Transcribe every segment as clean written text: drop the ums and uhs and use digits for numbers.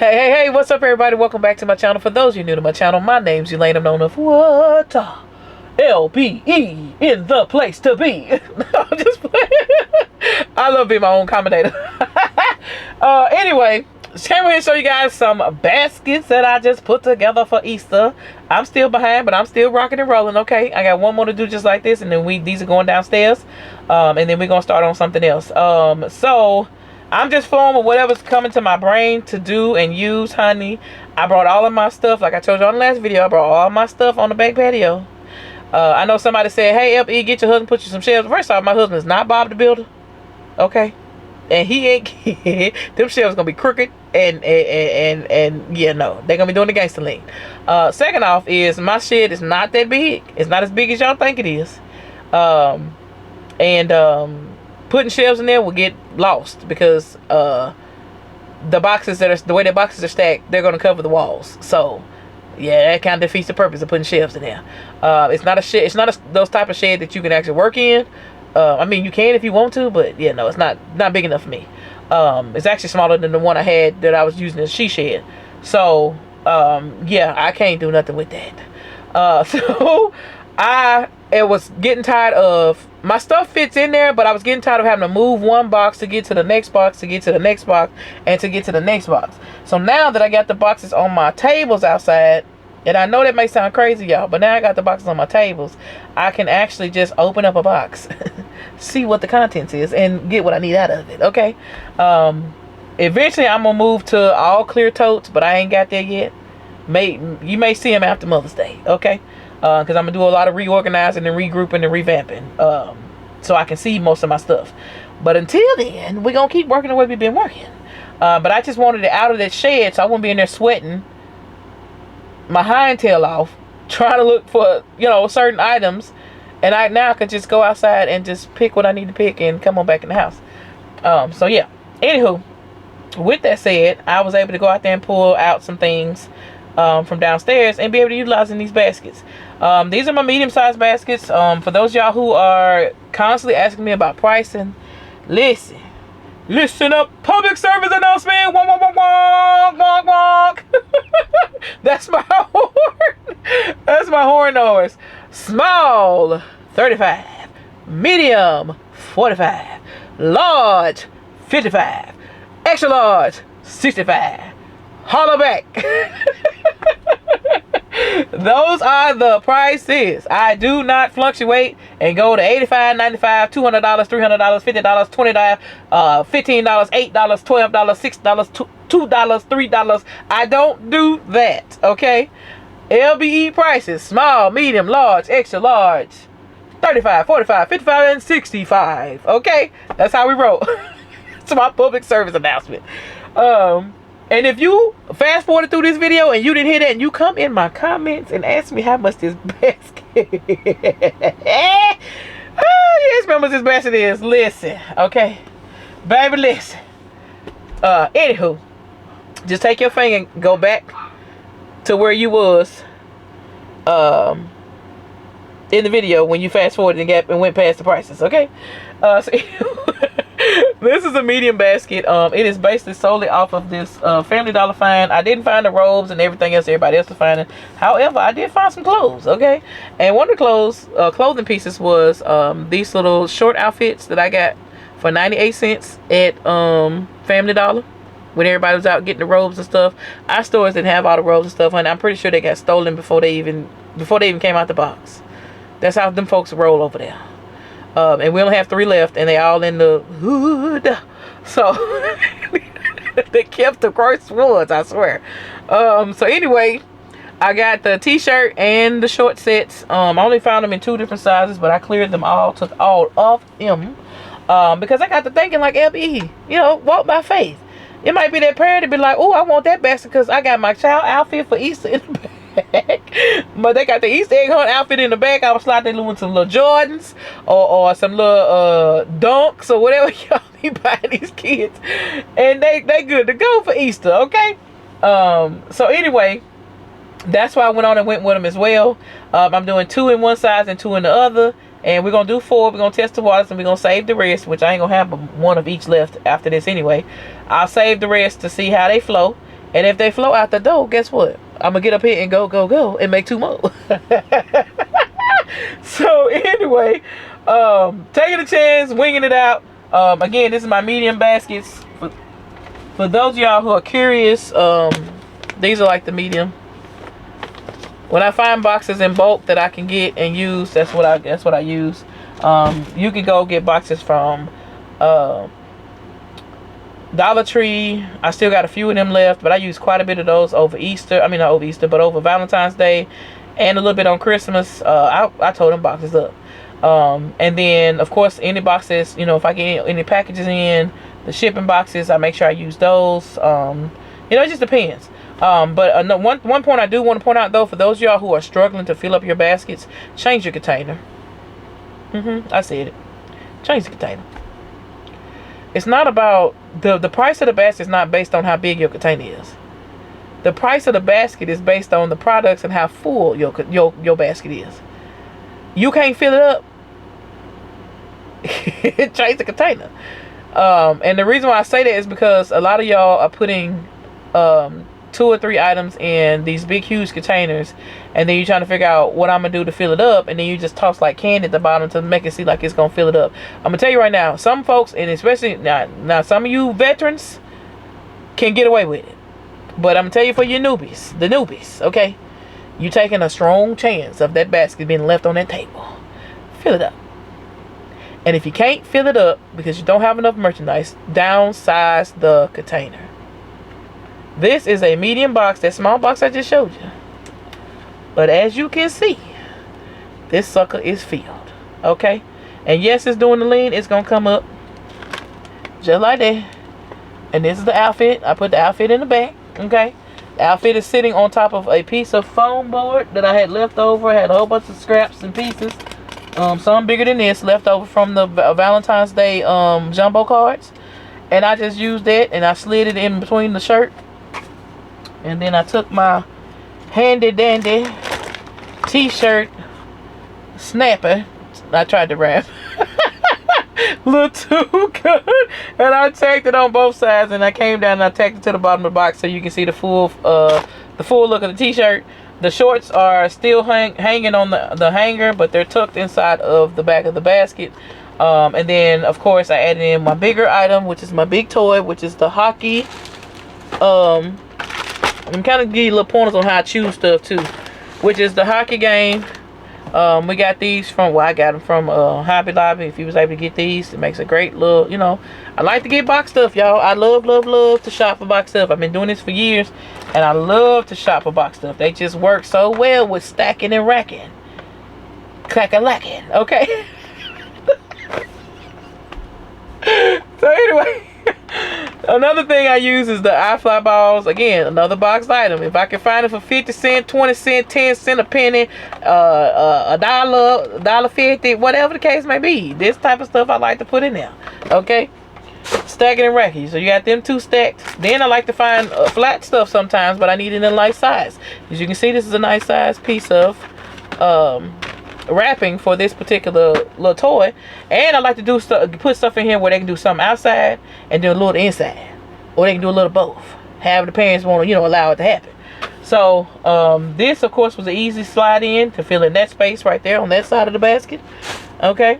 Hey, what's up, everybody? Welcome back to my channel. For those of you new to my channel, my name's Elaine. I'm known as what? LBE in the place to be. I'm just playing. I love being my own commentator. Anyway, just came here to show you guys some baskets that I just put together for Easter. I'm still behind, but I'm still rocking and rolling, okay? I got one more to do just like this, and then these are going downstairs. And then we're going to start on something else. So I'm just flowing with whatever's coming to my brain to do and use, honey. I brought all of my stuff. Like I told you on the last video, I brought all my stuff on the back patio. I know somebody said, hey, LE, get your husband, put you some shelves. First off, my husband is not Bob the Builder. Okay? And he ain't, them shelves gonna be crooked and yeah, no. They're gonna be doing the gangster lean. Second off is my shed is not that big. It's not as big as y'all think it is. Putting shelves in there will get lost because the way the boxes are stacked, they're gonna cover the walls. So yeah, that kind of defeats the purpose of putting shelves in there. It's not a shed. It's not those type of shed that you can actually work in. I mean, you can if you want to, but yeah, no, it's not big enough for me. It's actually smaller than the one I had that I was using as a she shed. So yeah, I can't do nothing with that. So it was getting tired of, my stuff fits in there, but I was getting tired of having to move one box to get to the next box, to get to the next box, and to get to the next box. So now that I got the boxes on my tables outside, and I know that may sound crazy, y'all, but now I got the boxes on my tables, I can actually just open up a box, see what the contents is, and get what I need out of it, okay? Eventually, I'm going to move to all clear totes, but I ain't got there yet. You may see them after Mother's Day, okay? Because I'm going to do a lot of reorganizing and regrouping and revamping, so I can see most of my stuff. But until then, we're going to keep working the way we've been working. But I just wanted it out of that shed so I wouldn't be in there sweating my hind tail off, trying to look for, certain items. And I now can just go outside and just pick what I need to pick and come on back in the house. So yeah, anywho, with that said, I was able to go out there and pull out some things from downstairs and be able to utilize in these baskets. These are my medium-sized baskets. For those y'all who are constantly asking me about pricing, listen up, public service announcement. Wonk, wonk, wonk, wonk, wonk, wonk. That's my horn. That's my horn noise. Small, 35. Medium, 45. Large, 55. Extra large, 65. Holler back. Those are the prices. I do not fluctuate and go to $85, $95, $200, $300, $50, $20, $15, $8, $12, $6, $2, $3. I don't do that, okay? LBE prices: small, medium, large, extra large, 35, 45, 55, and 65. Okay, that's how we roll. It's my public service announcement. And if you fast forwarded through this video and you didn't hear that, and you come in my comments and ask me how much this basket yes, how much this basket is, listen, okay, baby, listen. Anywho, just take your finger and go back to where you was in the video when you fast forwarded and went past the prices, okay? So this is a medium basket. It is basically solely off of this Family Dollar find. I didn't find the robes and everything else everybody else was finding. However, I did find some clothes, okay? And one of the clothing pieces was these little short outfits that I got for 98 cents at Family Dollar when everybody was out getting the robes and stuff. Our stores didn't have all the robes and stuff, and I'm pretty sure they got stolen before they even came out the box. That's how them folks roll over there. And we only have 3 left, and they all in the hood. So they kept the gross ones, I swear. So anyway, I got the t-shirt and the short sets. I only found them in 2 different sizes, but I cleared them all, took all of them, because I got to thinking like LBE, walk by faith. It might be that parent to be like, oh, I want that basket because I got my child outfit for Easter in the back. But they got the Easter egg hunt outfit in the back. I was slide there with some little Jordans or some little dunks or whatever y'all be buying these kids. And they good to go for Easter, okay? So anyway, that's why I went on and went with them as well. I'm doing 2 in one size and 2 in the other. And we're going to do 4. We're going to test the waters and we're going to save the rest, which I ain't going to have one of each left after this anyway. I'll save the rest to see how they flow. And if they flow out the door, guess what? I'm gonna get up here and go and make 2 more. So anyway, taking a chance, winging it out. Again, this is my medium baskets. For those of y'all who are curious, these are like the medium. When I find boxes in bulk that I can get and use, that's what I use. You can go get boxes from Dollar Tree. I still got a few of them left, but I use quite a bit of those over Easter. I mean, not over Easter, but over Valentine's Day and a little bit on Christmas. I tore them boxes up. And then, of course, any boxes, you know, if I get any packages in, the shipping boxes, I make sure I use those. You know, it just depends. But one point I do want to point out, though, for those of y'all who are struggling to fill up your baskets, change your container. I said it. Change the container. It's not about the price of the basket is not based on how big your container is. The price of the basket is based on the products and how full your basket is. You can't fill it up. Change the container. And the reason why I say that is because a lot of y'all are putting 2 or 3 items in these big huge containers, and then you're trying to figure out what I'm gonna do to fill it up, and then you just toss like candy at the bottom to make it seem like it's gonna fill it up. I'm gonna tell you right now, some folks, and especially now some of you veterans can get away with it, but I'm gonna tell you, for your newbies, the newbies, okay, you taking a strong chance of that basket being left on that table. Fill it up. And if you can't fill it up because you don't have enough merchandise, downsize the container. This is a medium box, that small box I just showed you. But as you can see, this sucker is filled. Okay? And yes, it's doing the lean. It's going to come up just like that. And this is the outfit. I put the outfit in the back. Okay? The outfit is sitting on top of a piece of foam board that I had left over. I had a whole bunch of scraps and pieces. Some bigger than this, left over from the Valentine's Day jumbo cards. And I just used that and I slid it in between the shirt. And then I took my handy dandy t-shirt snapper. I tried to wrap. Look too good. And I tacked it on both sides, and I came down and I tacked it to the bottom of the box so you can see the full look of the t-shirt. The shorts are still hanging on the hanger, but they're tucked inside of the back of the basket. And then, of course, I added in my bigger item, which is my big toy, which is the hockey. I'm kind of give you little pointers on how I choose stuff too, which is the hockey game. We got these from, well, I got them from Hobby Lobby. If you was able to get these, it makes a great little, you know, I like to get box stuff, y'all. I love to shop for box stuff. I've been doing this for years, and I love to shop for box stuff. They just work so well with stacking and racking. Clack-a-lacking, okay? So anyway, another thing I use is the iFly balls. Again, another box item. If I can find it for 50 cents, 20 cents, 10 cents, a penny, $1, $1.50, whatever the case may be. This type of stuff I like to put in there. Okay? Stacking and racking. So you got them 2 stacked. Then I like to find flat stuff sometimes, but I need it in a nice size. As you can see, this is a nice size piece of wrapping for this particular little toy. And I like to do put stuff in here where they can do something outside and do a little inside, or they can do a little both, however the parents want to, you know, allow it to happen. So this, of course, was an easy slide in to fill in that space right there on that side of the basket. Okay.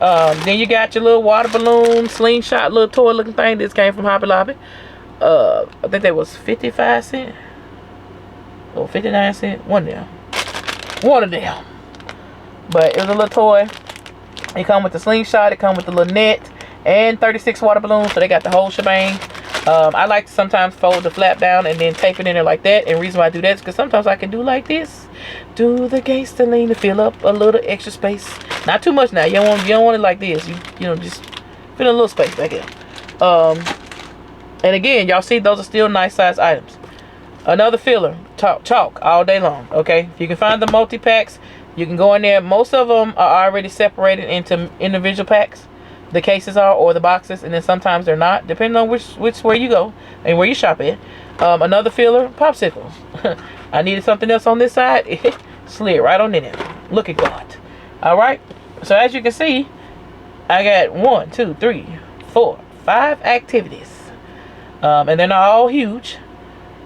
Then you got your little water balloon slingshot little toy looking thing. This came from Hobby Lobby. I think that was 55 cents or 59 cents. One of them. But it was a little toy. It come with the slingshot. It come with the little net and 36 water balloons. So they got the whole shebang. I like to sometimes fold the flap down and then tape it in there like that. And the reason why I do that is because sometimes I can do like this. Do the gangster lean to fill up a little extra space. Not too much now. You don't want it like this. You know, just fill in a little space back here. And again, y'all see those are still nice size items. Another filler, chalk all day long. Okay, if you can find the multi-packs, you can go in there. Most of them are already separated into individual packs. The cases are, or the boxes, and then sometimes they're not, depending on which where you go and where you shop at. Another filler, popsicles. I needed something else on this side. It slid right on in there. Look at God. All right. So as you can see, I got 1, 2, 3, 4, 5 activities, and they're not all huge.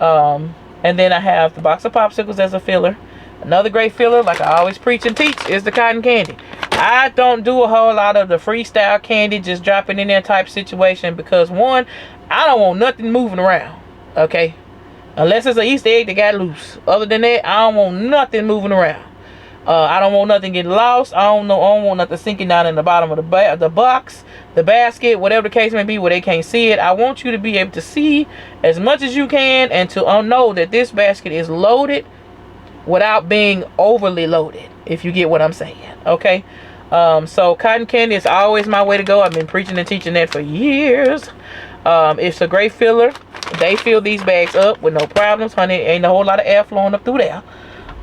And then I have the box of popsicles as a filler. Another great filler, like I always preach and teach, is the cotton candy. I don't do a whole lot of the freestyle candy, just dropping in there type situation, because one, I don't want nothing moving around, okay? Unless it's an Easter egg that got loose. Other than that, I don't want nothing moving around. I don't want nothing getting lost. I don't want nothing sinking down in the bottom of the box, the basket, whatever the case may be, where they can't see it. I want you to be able to see as much as you can, and to know that this basket is loaded without being overly loaded, if you get what I'm saying, okay? So cotton candy is always my way to go. I've been preaching and teaching that for years. It's a great filler. They fill these bags up with no problems, honey. Ain't a whole lot of air flowing up through there.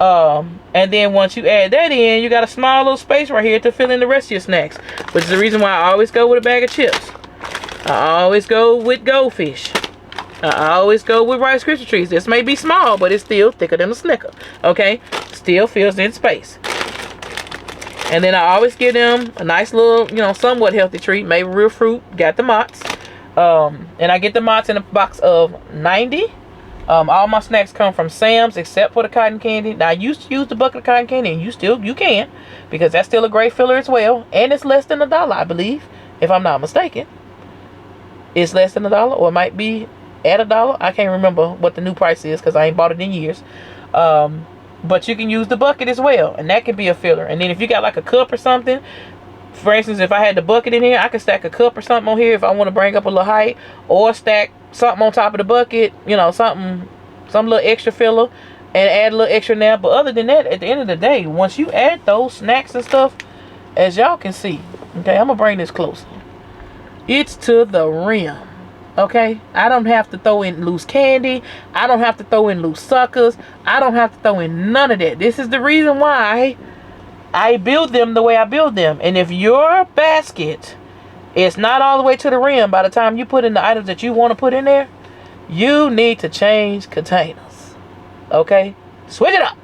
And then once you add that in, you got a small little space right here to fill in the rest of your snacks, which is the reason why I always go with a bag of chips. I always go with goldfish. I always go with Rice Krispie treats. This may be small, but it's still thicker than a Snicker. Okay, still fills in space. And then I always give them a nice little, somewhat healthy treat, maybe real fruit. Got the Mott's. And I get the Mott's in a box of 90. All my snacks come from Sam's except for the cotton candy. Now I used to use the bucket of cotton candy, and you can, because that's still a great filler as well, and it's less than $1, I believe, if I'm not mistaken. It's less than $1, or it might be at $1. I can't remember what the new price is because I ain't bought it in years. But you can use the bucket as well, and that can be a filler. And then if you got like a cup or something, for instance, if I had the bucket in here, I could stack a cup or something on here if I want to bring up a little height, or stack something on top of the bucket, some little extra filler, and add a little extra now. But other than that, at the end of the day, once you add those snacks and stuff, as y'all can see, okay, I'm gonna bring this closer. It's to the rim. Okay, I don't have to throw in loose candy. I don't have to throw in loose suckers. I don't have to throw in none of that. This is the reason why I build them the way I build them. And if your basket is not all the way to the rim by the time you put in the items that you want to put in there, you need to change containers. Okay, switch it up,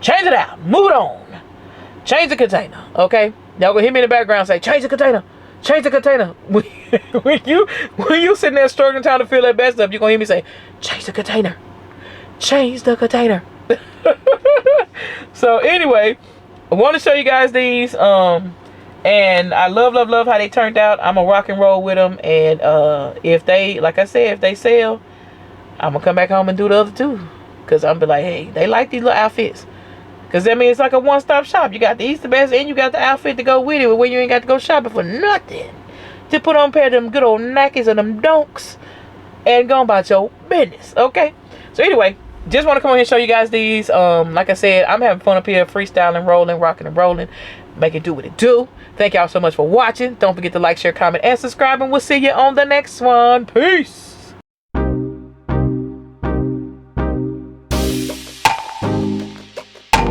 change it out, move it on, change the container. Okay, y'all gonna hear me in the background say, change the container. Change the container. When you sitting there struggling trying to fill that best up, you're gonna hear me say, change the container. Change the container. So anyway, I want to show you guys these. And I love how they turned out. I'm gonna rock and roll with them. And if they, like I said, if they sell, I'm gonna come back home and do the other two. Cause I'm be like, hey, they like these little outfits. Because that means it's like a one-stop shop. You got the Easter basket and you got the outfit to go with it, where you ain't got to go shopping for nothing. To put on a pair of them good old Nikes and them donks and go about your business, okay? So anyway, just want to come on here and show you guys these. Like I said, I'm having fun up here, freestyling, rolling, rocking and rolling. Make it do what it do. Thank y'all so much for watching. Don't forget to like, share, comment, and subscribe. And we'll see you on the next one. Peace.